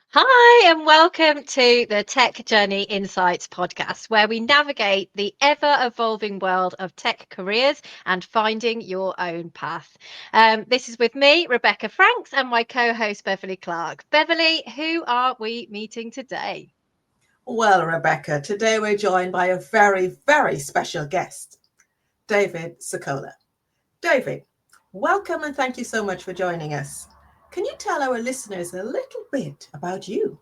Hi, and welcome to the Tech Journey Insights podcast, where we navigate the ever evolving world of tech careers and finding your own path. This is with me, Rebecca Franks, and my co host, Beverly Clarke. Beverly, who are we meeting today? Well, Rebecca, today we're joined by a very, very special guest, David Sokoler. David, welcome and thank you so much for joining us. Can you tell our listeners a little bit about you?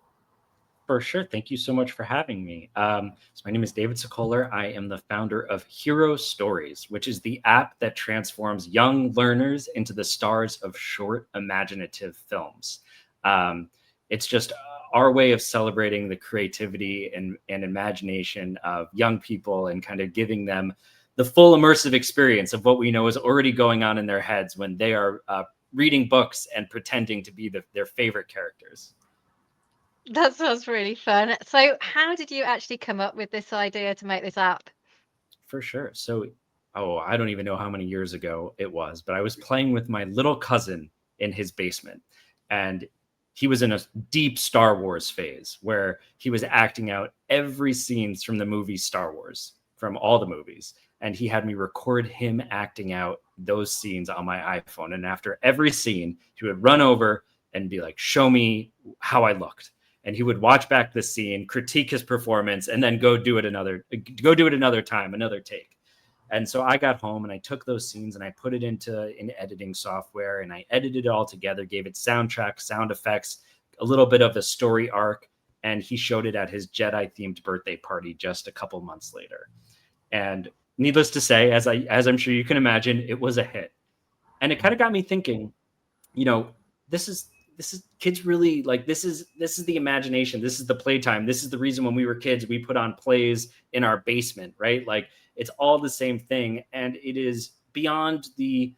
For sure. Thank you so much for having me. So my name is David Sokoler. I am the founder of Hiro Stories, which is the app that transforms young learners into the stars of short, imaginative films. It's just our way of celebrating the creativity and imagination of young people and kind of giving them the full immersive experience of what we know is already going on in their heads when they are reading books and pretending to be their favorite characters. That sounds really fun. So, how did you actually come up with this idea to make this app? For sure. So, I don't even know how many years ago it was, but I was playing with my little cousin in his basement, and he was in a deep Star Wars phase where he was acting out every scenes from the movie Star Wars, from all the movies. And he had me record him acting out those scenes on my iPhone. And after every scene, he would run over and be like, show me how I looked. And he would watch back the scene, critique his performance, and then go do it another time, another take. And so I got home and I took those scenes and I put it into an editing software and I edited it all together, gave it soundtrack, sound effects, a little bit of a story arc. And he showed it at his Jedi themed birthday party just a couple months later. And needless to say, as I'm sure you can imagine, it was a hit. And it kind of got me thinking, this is kids really like, this is the imagination. This is the playtime. This is the reason when we were kids, we put on plays in our basement, right? Like it's all the same thing. And it is beyond the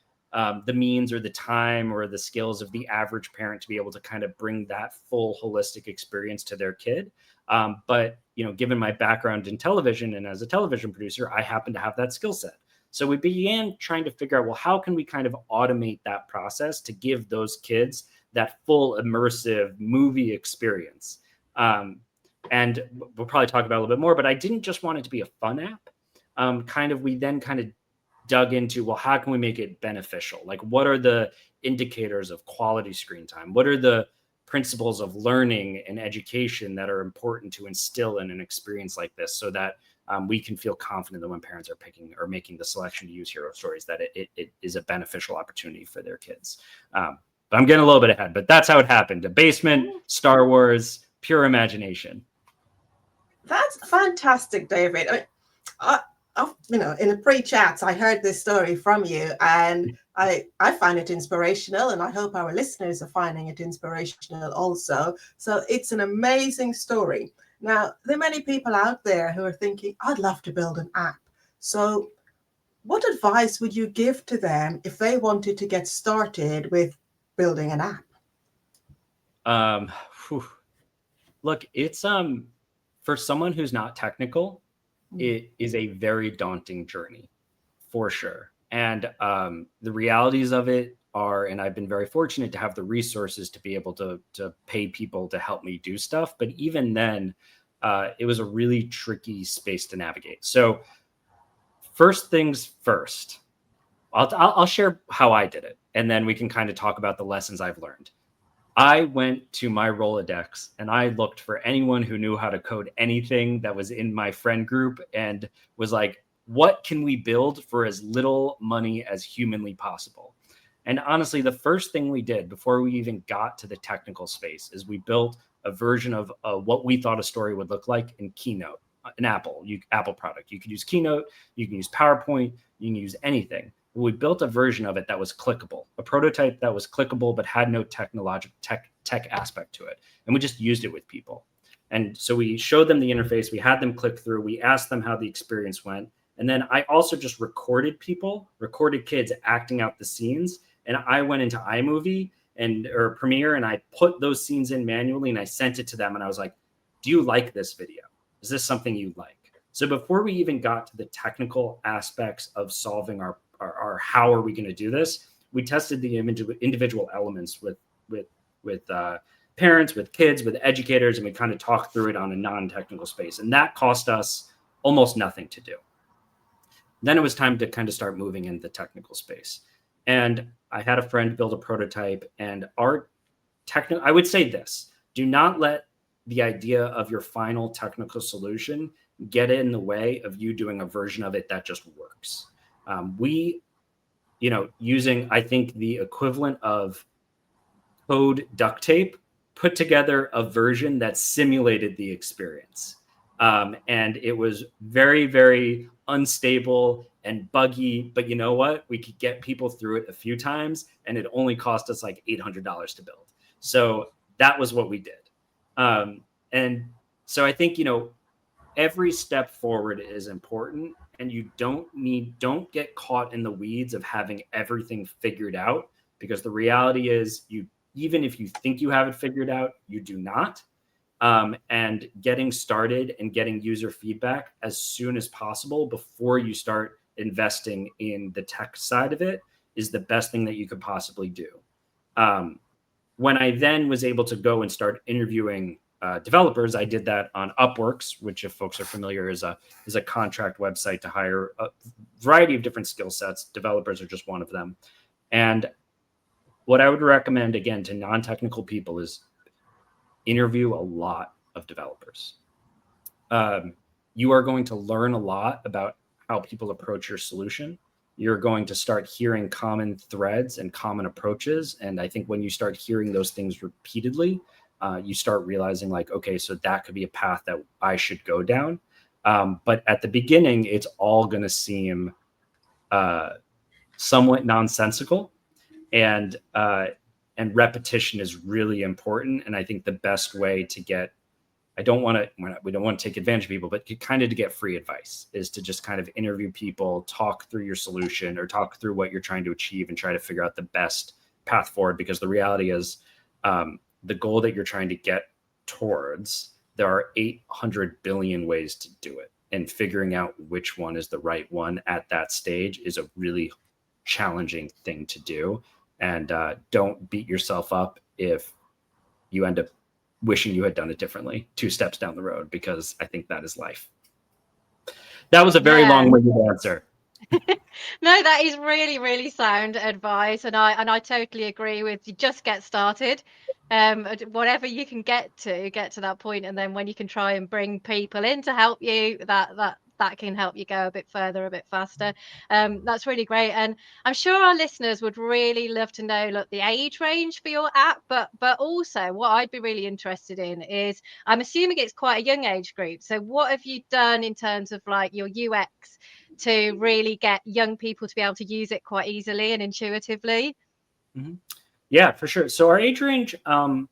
means or the time or the skills of the average parent to be able to kind of bring that full holistic experience to their kid. But, given my background in television and as a television producer, I happen to have that skill set. So we began trying to figure out, well, how can we kind of automate that process to give those kids that full immersive movie experience? And we'll probably talk about it a little bit more, but I didn't just want it to be a fun app. We then dug into, well, how can we make it beneficial? Like, what are the indicators of quality screen time? What are the principles of learning and education that are important to instill in an experience like this so that we can feel confident that when parents are picking or making the selection to use Hiro Stories, that it is a beneficial opportunity for their kids. But I'm getting a little bit ahead, but that's how it happened. A basement, Star Wars, pure imagination. That's fantastic, David. In the pre-chats, I heard this story from you, and I find it inspirational, and I hope our listeners are finding it inspirational also. So it's an amazing story. Now, there are many people out there who are thinking, I'd love to build an app. So what advice would you give to them if they wanted to get started with building an app? Look, it's for someone who's not technical, it is a very daunting journey, for sure. And the realities of it are, and I've been very fortunate to have the resources to be able to pay people to help me do stuff. But even then, it was a really tricky space to navigate. So first things first, I'll share how I did it. And then we can kind of talk about the lessons I've learned. I went to my Rolodex and I looked for anyone who knew how to code anything that was in my friend group and was like, what can we build for as little money as humanly possible? And honestly, the first thing we did before we even got to the technical space is we built a version of what we thought a story would look like in Keynote, an Apple product. You could use Keynote, you can use PowerPoint, you can use anything. We built a version of it that was clickable, a prototype that was clickable, but had no tech aspect to it. And we just used it with people. And so we showed them the interface. We had them click through. We asked them how the experience went. And then I also just recorded kids acting out the scenes. And I went into iMovie or Premiere and I put those scenes in manually and I sent it to them. And I was like, do you like this video? Is this something you like? So before we even got to the technical aspects of solving our how are we going to do this, we tested the individual elements with parents, with kids, with educators, and we kind of talked through it on a non-technical space. And that cost us almost nothing to do. Then it was time to kind of start moving into the technical space. And I had a friend build a prototype, and our technical, I would say this, do not let the idea of your final technical solution get in the way of you doing a version of it that just works. We, using, I think, the equivalent of code duct tape, put together a version that simulated the experience. And it was very, very unstable and buggy, but you know what? We could get people through it a few times, and it only cost us like $800 to build. So that was what we did. And so I think, every step forward is important, and you don't get caught in the weeds of having everything figured out, because the reality is even if you think you have it figured out, you do not. And getting started and getting user feedback as soon as possible before you start investing in the tech side of it is the best thing that you could possibly do. When I then was able to go and start interviewing developers, I did that on Upworks, which, if folks are familiar, is a contract website to hire a variety of different skill sets. Developers are just one of them. And what I would recommend, again, to non-technical people is interview a lot of developers. You are going to learn a lot about how people approach your solution. You're going to start hearing common threads and common approaches. And I think when you start hearing those things repeatedly, you start realizing like, okay, so that could be a path that I should go down. But at the beginning, it's all going to seem somewhat nonsensical, and repetition is really important. And I think the best way to get, we don't want to take advantage of people, but kind of to get free advice is to just kind of interview people, talk through your solution or talk through what you're trying to achieve, and try to figure out the best path forward. Because the reality is, the goal that you're trying to get towards, there are 800 billion ways to do it. And figuring out which one is the right one at that stage is a really challenging thing to do. And don't beat yourself up if you end up wishing you had done it differently 2 steps down the road, because I think that is life. That was a very long-winded answer. No, that is really, really sound advice, and I totally agree with you. Just get started. Whatever you can get to that point, and then when you can try and bring people in to help you, that can help you go a bit further, a bit faster. That's really great, and I'm sure our listeners would really love to know, look, the age range for your app, but also what I'd be really interested in is, I'm assuming it's quite a young age group. So what have you done in terms of like your UX to really get young people to be able to use it quite easily and intuitively? Mm-hmm. Yeah, for sure. So our age range, I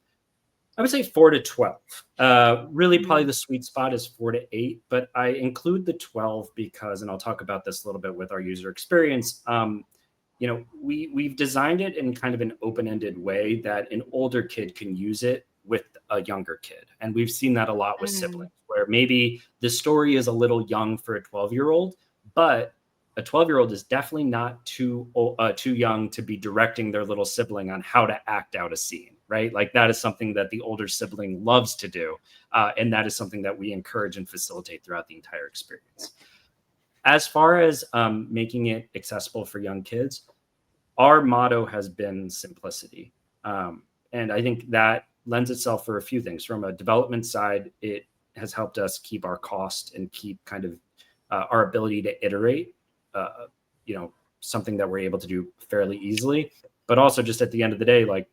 would say 4 to 12. Really, probably the sweet spot is 4 to 8, but I include the 12 because, and I'll talk about this a little bit with our user experience. We've designed it in kind of an open-ended way that an older kid can use it with a younger kid. And we've seen that a lot with siblings, where maybe the story is a little young for a 12-year-old, but a 12-year-old is definitely not too young to be directing their little sibling on how to act out a scene, right? Like that is something that the older sibling loves to do. And that is something that we encourage and facilitate throughout the entire experience. As far as making it accessible for young kids, our motto has been simplicity. And I think that lends itself for a few things. From a development side, it has helped us keep our cost and keep kind of our ability to iterate, something that we're able to do fairly easily. But also, just at the end of the day, like,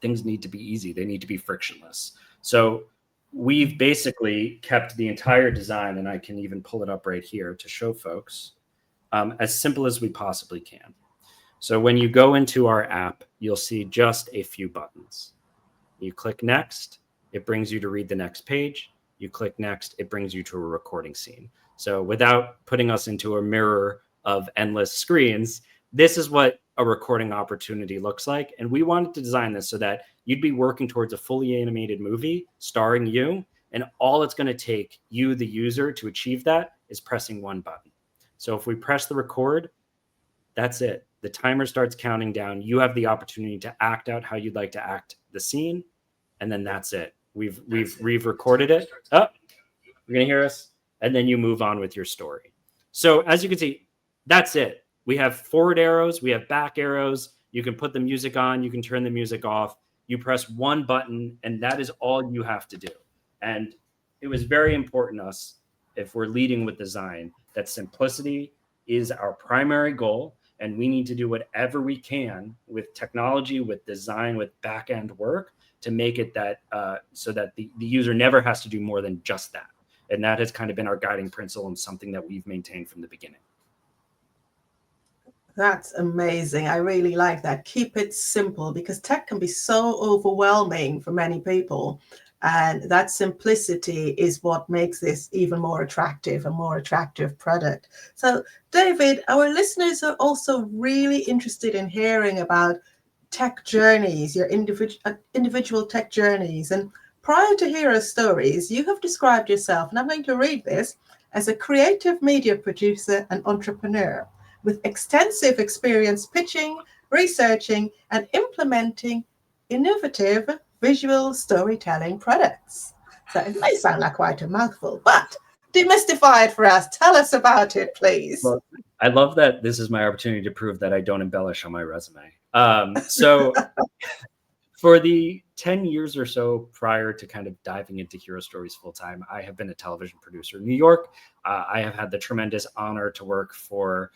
things need to be easy. They need to be frictionless. So we've basically kept the entire design, and I can even pull it up right here to show folks, as simple as we possibly can. So when you go into our app, you'll see just a few buttons. You click next, it brings you to read the next page. You click next, it brings you to a recording scene. So without putting us into a mirror of endless screens, this is what a recording opportunity looks like. And we wanted to design this so that you'd be working towards a fully animated movie starring you, And all it's going to take you, the user, to achieve that is pressing one button. So if we press the record, that's it. The timer starts counting down. You have the opportunity to act out how you'd like to act the scene, and then that's it. We've recorded it. Oh, you're gonna hear us, and then you move on with your story. So as you can see, that's it. We have forward arrows, we have back arrows. You can put the music on, you can turn the music off. You press one button, and that is all you have to do. And it was very important to us, if we're leading with design, that simplicity is our primary goal. And we need to do whatever we can with technology, with design, with back-end work to make it that so that the user never has to do more than just that. And that has kind of been our guiding principle and something that we've maintained from the beginning. That's amazing. I really like that. Keep it simple, because tech can be so overwhelming for many people. And that simplicity is what makes this even more attractive, a more attractive product. So, David, our listeners are also really interested in hearing about tech journeys, your individual tech journeys. And prior to Hiro Stories, you have described yourself, and I'm going to read this, as a creative media producer and entrepreneur with extensive experience pitching, researching, and implementing innovative visual storytelling products. So it may sound like quite a mouthful, but demystify it for us. Tell us about it, please. Well, I love that this is my opportunity to prove that I don't embellish on my resume. So for the 10 years or so prior to kind of diving into Hiro Stories full time, I have been a television producer in New York. I have had the tremendous honor to work for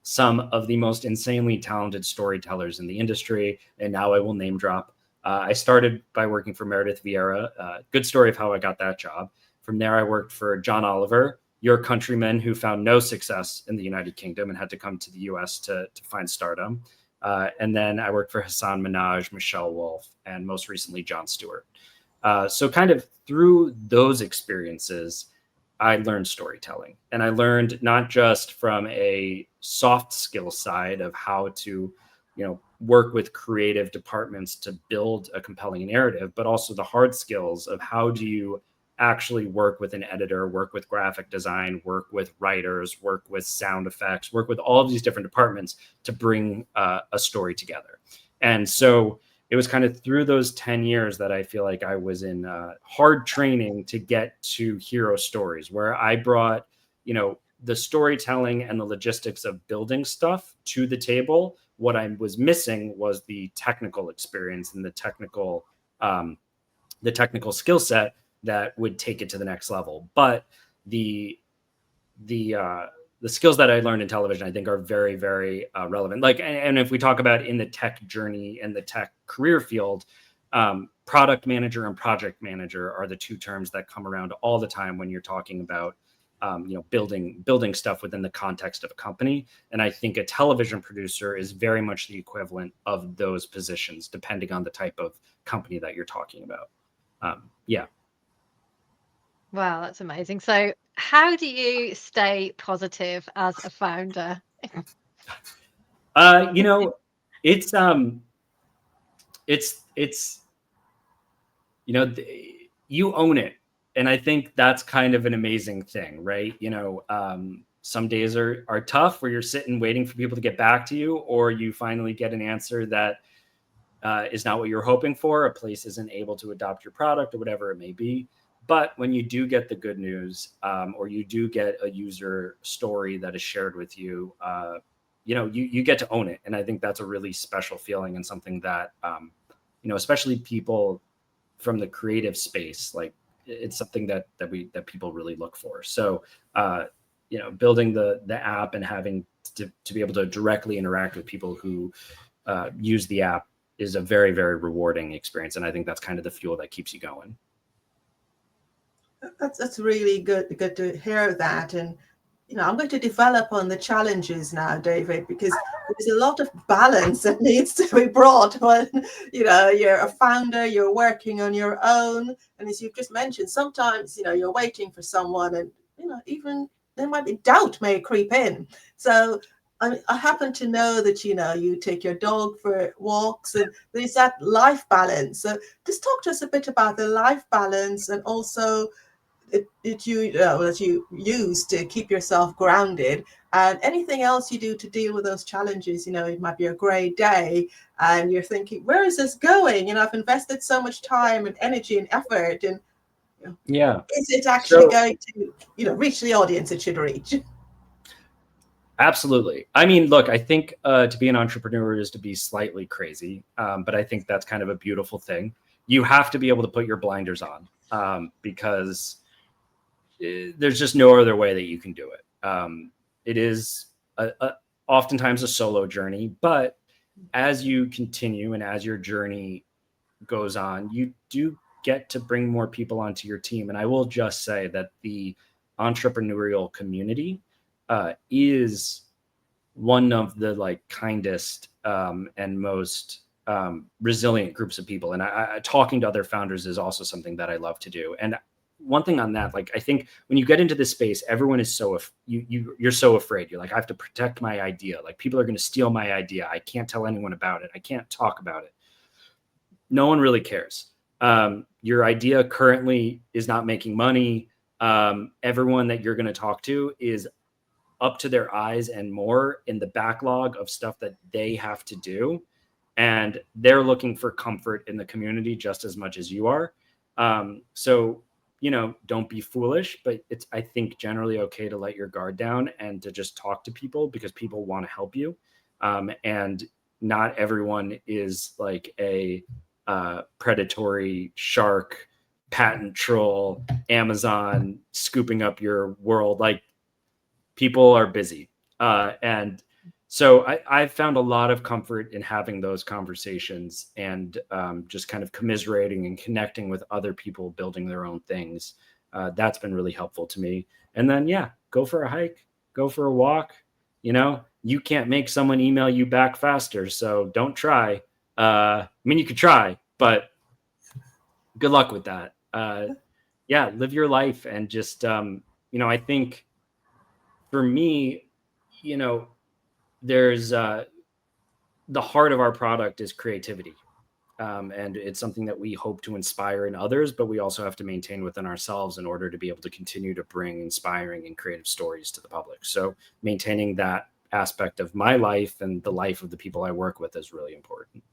some of the most insanely talented storytellers in the industry. And now I will name drop. I started by working for Meredith Vieira. Good story of how I got that job. From there, I worked for John Oliver, your countryman who found no success in the United Kingdom and had to come to the US to find stardom. And then I worked for Hasan Minhaj, Michelle Wolf, and most recently, Jon Stewart. So kind of through those experiences, I learned storytelling. And I learned not just from a soft skill side of how to, work with creative departments to build a compelling narrative, but also the hard skills of how do you actually work with an editor, work with graphic design, work with writers, work with sound effects, work with all of these different departments to bring a story together. And so it was kind of through those 10 years that I feel like I was in hard training to get to Hiro Stories, where I brought, the storytelling and the logistics of building stuff to the table. What I was missing was the technical experience and the technical skill set that would take it to the next level. But the skills that I learned in television, I think, are very, very relevant. And if we talk about in the tech journey and the tech career field, product manager and project manager are the two terms that come around all the time when you're talking about building stuff within the context of a company. And I think a television producer is very much the equivalent of those positions, depending on the type of company that you're talking about. Yeah. Wow, that's amazing. So, how do you stay positive as a founder? It's you own it. And I think that's kind of an amazing thing, right? Some days are tough where you're sitting waiting for people to get back to you, or you finally get an answer that is not what you're hoping for. A place isn't able to adopt your product or whatever it may be. But when you do get the good news, or you do get a user story that is shared with you, you get to own it. And I think that's a really special feeling, and something that, especially people from the creative space, like it's something that people really look for. So, building the app and having to be able to directly interact with people who use the app is a very, very rewarding experience. And I think that's kind of the fuel that keeps you going. That's really good to hear that. And I'm going to develop on the challenges now, David, because there's a lot of balance that needs to be brought when you're a founder, you're working on your own, and as you've just mentioned, sometimes you're waiting for someone, and even there might be doubt may creep in. So I happen to know that, you take your dog for walks and there's that life balance. So just talk to us a bit about the life balance and also that you use to keep yourself grounded, and anything else you do to deal with those challenges. It might be a great day and you're thinking, where is this going? I've invested so much time and energy and effort, and Yeah. is it actually going to reach the audience it should reach? Absolutely. I mean, look, I think to be an entrepreneur is to be slightly crazy, but I think that's kind of a beautiful thing. You have to be able to put your blinders on because there's just no other way that you can do it. It is oftentimes a solo journey, but as you continue and as your journey goes on, you do get to bring more people onto your team. And I will just say that the entrepreneurial community is one of the kindest and most resilient groups of people. And talking to other founders is also something that I love to do. And one thing on that, I think when you get into this space, everyone is you're so afraid. You're like, I have to protect my idea. People are going to steal my idea. I can't tell anyone about it. I can't talk about it. No one really cares. Your idea currently is not making money. Everyone that you're going to talk to is up to their eyes and more in the backlog of stuff that they have to do. And they're looking for comfort in the community just as much as you are. So, don't be foolish, but it's, I think, generally okay to let your guard down and to just talk to people because people want to help you. And not everyone is like a predatory shark, patent troll, Amazon scooping up your world. People are busy. And so I've found a lot of comfort in having those conversations and just kind of commiserating and connecting with other people building their own things. That's been really helpful to me. And then, go for a hike, go for a walk. You can't make someone email you back faster, so don't try. I mean, you could try, but good luck with that. Live your life and just, I think for me, there's the heart of our product is creativity. And it's something that we hope to inspire in others, but we also have to maintain within ourselves in order to be able to continue to bring inspiring and creative stories to the public. So maintaining that aspect of my life and the life of the people I work with is really important.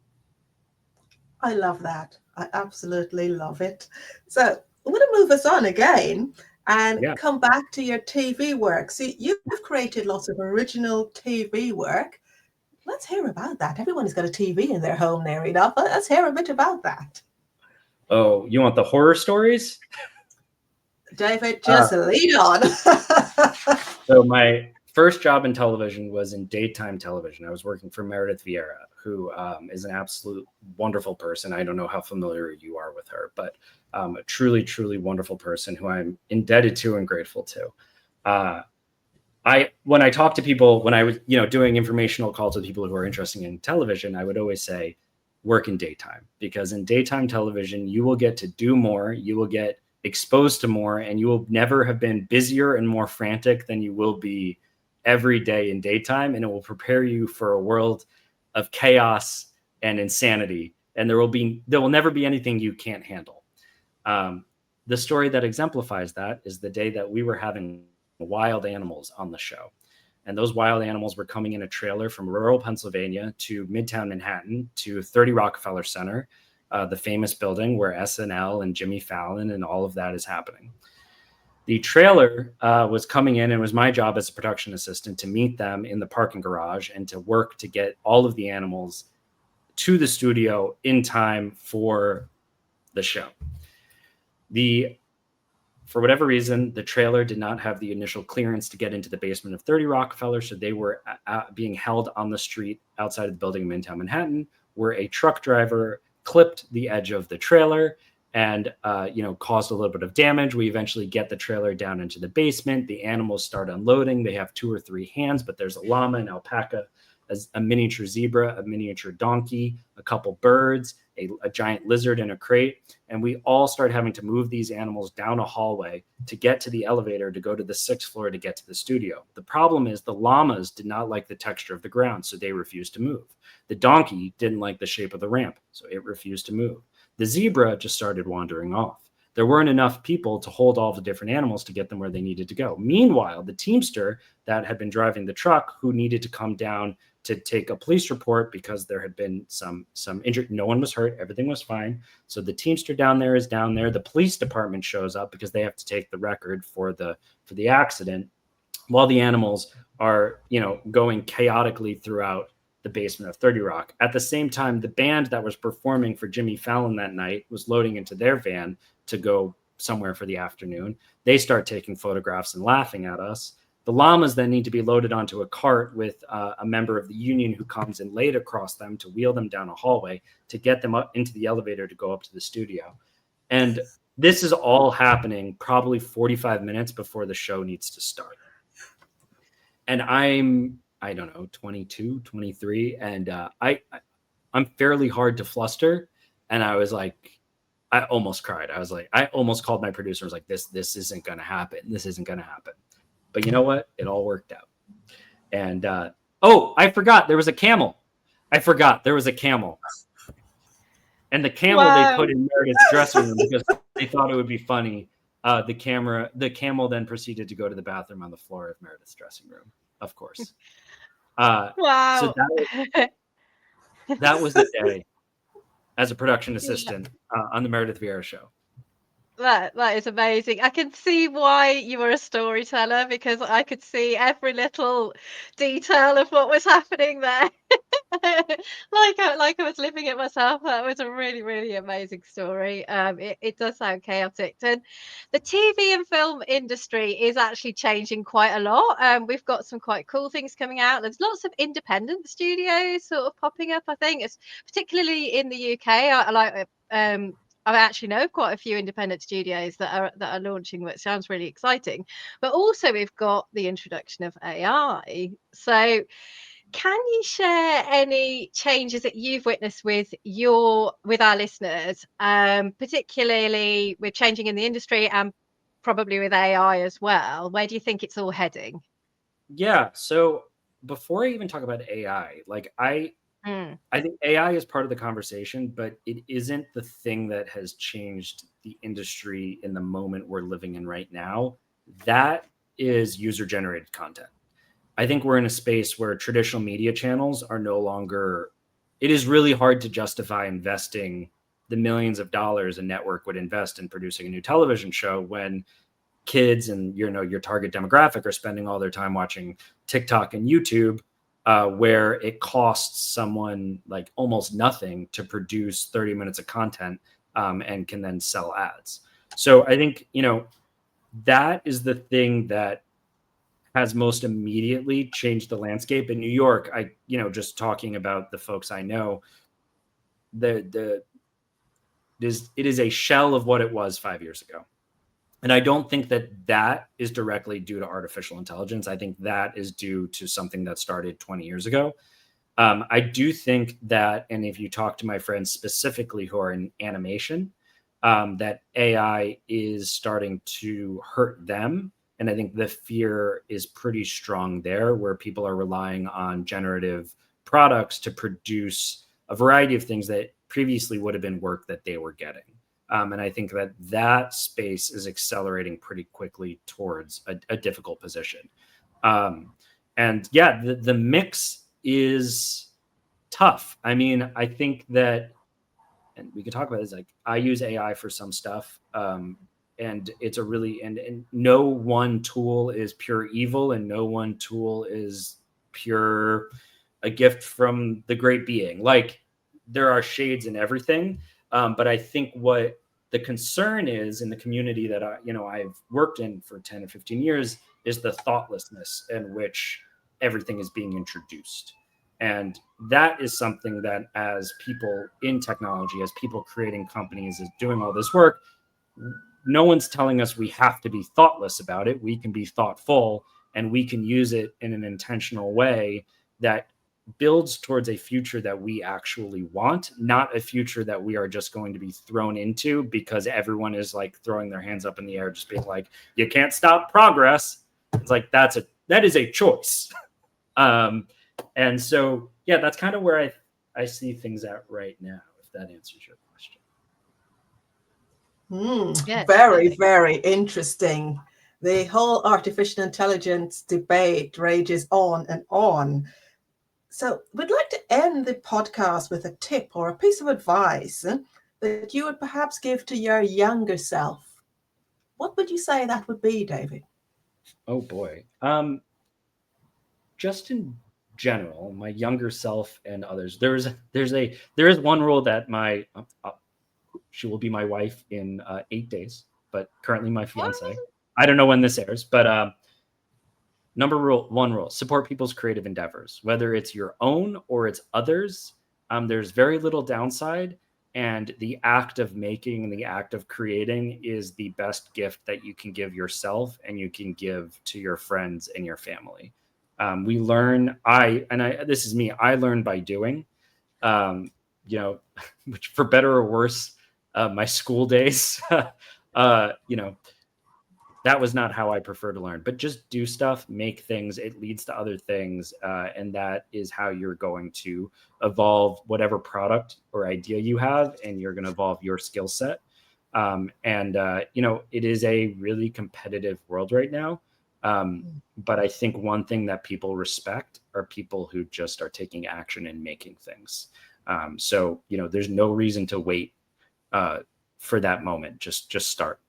I love that. I absolutely love it. So I'm going to move us on again and come back to your TV work. See, you've created lots of original TV work. Let's hear about that. Everyone's got a TV in their home there enough. Let's hear a bit about that. Oh, you want the horror stories? David, just lead on. So my first job in television was in daytime television. I was working for Meredith Vieira, who is an absolute wonderful person. I don't know how familiar you are with her, but a truly, truly wonderful person who I'm indebted to and grateful to. When I talk to people, when I was, doing informational calls with people who are interested in television, I would always say, work in daytime, because in daytime television, you will get to do more, you will get exposed to more, and you will never have been busier and more frantic than you will be every day in daytime. And it will prepare you for a world of chaos and insanity. And there will never be anything you can't handle. The story that exemplifies that is the day that we were having wild animals on the show. And those wild animals were coming in a trailer from rural Pennsylvania to Midtown Manhattan to 30 Rockefeller Center, the famous building where SNL and Jimmy Fallon and all of that is happening. The trailer was coming in, and it was my job as a production assistant to meet them in the parking garage and to work to get all of the animals to the studio in time for the show. For whatever reason, the trailer did not have the initial clearance to get into the basement of 30 Rockefeller, so they were being held on the street outside of the building in Midtown Manhattan, where a truck driver clipped the edge of the trailer and caused a little bit of damage. We eventually get the trailer down into the basement. The animals start unloading. They have 2 or 3 hands, but there's a llama, an alpaca, a miniature zebra, a miniature donkey, a couple birds, a giant lizard in a crate. And we all started having to move these animals down a hallway to get to the elevator to go to the 6th floor to get to the studio. The problem is the llamas did not like the texture of the ground, so they refused to move. The donkey didn't like the shape of the ramp, so it refused to move. The zebra just started wandering off. There weren't enough people to hold all the different animals to get them where they needed to go. Meanwhile, the teamster that had been driving the truck, who needed to come down to take a police report because there had been some injured, no one was hurt, everything was fine. So the teamster down there is down there. The police department shows up because they have to take the record for the accident, while the animals are, going chaotically throughout the basement of 30 Rock. At the same time, the band that was performing for Jimmy Fallon that night was loading into their van to go somewhere for the afternoon. They start taking photographs and laughing at us. The llamas then need to be loaded onto a cart with a member of the union who comes and laid across them to wheel them down a hallway to get them up into the elevator to go up to the studio. And this is all happening probably 45 minutes before the show needs to start. And I don't know, 22, 23. And I'm fairly hard to fluster. And I was like, I almost cried. I almost called my producer. I was like, this isn't going to happen. This isn't going to happen. But you know what? It all worked out. And, I forgot there was a camel. And the camel they put in Meredith's dressing room because they thought it would be funny. The camel then proceeded to go to the bathroom on the floor of Meredith's dressing room, of course. Wow. So that was the day as a production assistant on the Meredith Vieira show. That is amazing. I can see why you were a storyteller, because I could see every little detail of what was happening there. like I was living it myself. That was a really, really amazing story. It does sound chaotic. And the TV and film industry is actually changing quite a lot. We've got some quite cool things coming out. There's lots of independent studios sort of popping up. I think it's particularly in the UK. I like I actually know quite a few independent studios that are launching, which sounds really exciting. But also we've got the introduction of AI. So can you share any changes that you've witnessed with our listeners, particularly with changing in the industry and probably with AI as well? Where do you think it's all heading? Yeah. So before I even talk about AI, I think AI is part of the conversation, but it isn't the thing that has changed the industry in the moment we're living in right now. That is user-generated content. I think we're in a space where traditional media channels are no longer, it is really hard to justify investing the millions of dollars a network would invest in producing a new television show when kids and your target demographic are spending all their time watching TikTok and YouTube, where it costs someone like almost nothing to produce 30 minutes of content and can then sell ads. So I think, that is the thing that has most immediately changed the landscape. In New York, just talking about the folks I know, it is a shell of what it was 5 years ago. And I don't think that is directly due to artificial intelligence. I think that is due to something that started 20 years ago. I do think that, and if you talk to my friends specifically who are in animation, that AI is starting to hurt them. And I think the fear is pretty strong there, where people are relying on generative products to produce a variety of things that previously would have been work that they were getting. And I think that space is accelerating pretty quickly towards a difficult position. And yeah, the mix is tough. I mean, I think that, and we can talk about this, like I use AI for some stuff. And it's and no one tool is pure evil, and no one tool is pure a gift from the great being. Like there are shades in everything. But I think what the concern is in the community that I've worked in for 10 or 15 years is the thoughtlessness in which everything is being introduced. And that is something that as people in technology, as people creating companies, as doing all this work, no one's telling us we have to be thoughtless about it. We can be thoughtful, and we can use it in an intentional way that builds towards a future that we actually want, not a future that we are just going to be thrown into because everyone is like throwing their hands up in the air, just being like, you can't stop progress. It's like, that is a choice. And so, yeah, that's kind of where I see things at right now, if that answers your question. Yes, Very, perfect. very interesting. The whole artificial intelligence debate rages on and on. So we'd like to end the podcast with a tip or a piece of advice that you would perhaps give to your younger self. What would you say that would be, David? Oh boy. Just in general, my younger self and others, there is one rule that she will be my wife in 8 days, but currently my fiance. I don't know when this airs, but one rule: support people's creative endeavors, whether it's your own or it's others. There's very little downside, and the act of making and the act of creating is the best gift that you can give yourself and you can give to your friends and your family. We learn. This is me. I learn by doing. Which, for better or worse, my school days. That was not how I prefer to learn, but just do stuff, make things, it leads to other things. And that is how you're going to evolve whatever product or idea you have, and you're going to evolve your skill set. It is a really competitive world right now. But I think one thing that people respect are people who just are taking action and making things. There's no reason to wait for that moment. Just start.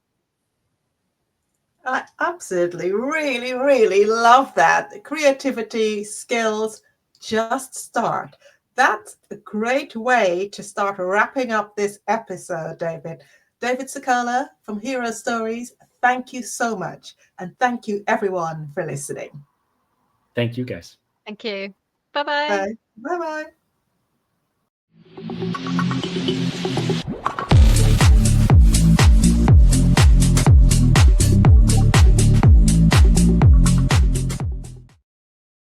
I absolutely, really, really love that. Creativity, skills, just start. That's a great way to start wrapping up this episode, David. David Sokoler from Hiro Stories, thank you so much. And thank you, everyone, for listening. Thank you, guys. Thank you. Bye-bye. Bye. Bye-bye.